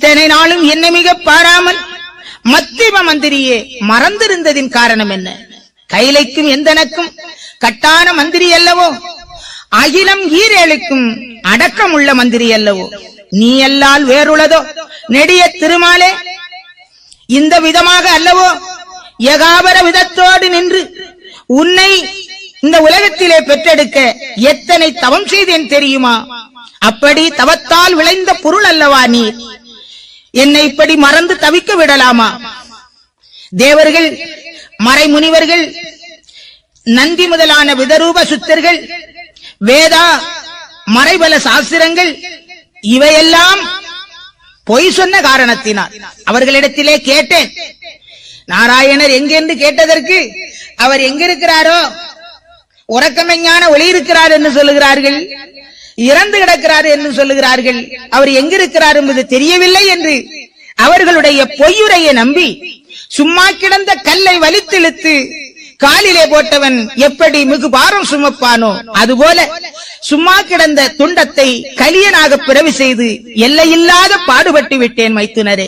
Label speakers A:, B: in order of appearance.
A: இத்தனை நாளும் என்னை மிக பாராமல் மத்தியம மந்திரியே மறந்திருந்ததின் காரணம் என்ன? கைலைக்கும் எந்தனக்கும் கட்டான மந்திரி அல்லவோ, அகிலம் ஈரேழுக்கும் அடக்கம் உள்ள மந்திரி அல்லவோ, நீ எல்லால் வேறுள்ளதோ நெடிய திருமாலே? இந்த விதமாக அல்லவோ யகாபர விதத்தோடு நின்று உன்னை இந்த உலகத்திலே பெற்றெடுக்க எத்தனை தவம் செய்தேன் தெரியுமா? அப்படி தவத்தால் விளைந்த பொருள் அல்லவா நீ? என்னை இப்படி மறந்து தவிக்க விடலாமா? தேவர்கள், மறைமுனிவர்கள், நந்தி முதலான விதரூப சுத்தர்கள், வேதா மறைபல சாஸ்திரங்கள் இவையெல்லாம் பொய் சொன்ன காரணத்தினால் அவர்களிடத்திலே கேட்டேன். நாராயணர் எங்கென்று கேட்டதற்கு அவர் எங்கிருக்கிறாரோ உறக்கமெஞ்ஞான ஒளி இருக்கிறார் என்று சொல்லுகிறார்கள், இறந்து கிடக்கிறார் என்று சொல்லுகிறார்கள். அவர் எங்கிருக்கிறார் என்பது தெரியவில்லை என்று அவர்களுடைய பொய்யுரையை நம்பி சும்மா கிடந்த கல்லை வலித்திழுத்து காலிலே போட்டவன் எப்படி மிகு பாரம் சுமப்பானோ அதுபோல சும்மா கிடந்த துண்டத்தை கலியனாக பிறவி செய்து எல்லையில்லாத பாடுபட்டு விட்டேன் மைத்துனரே.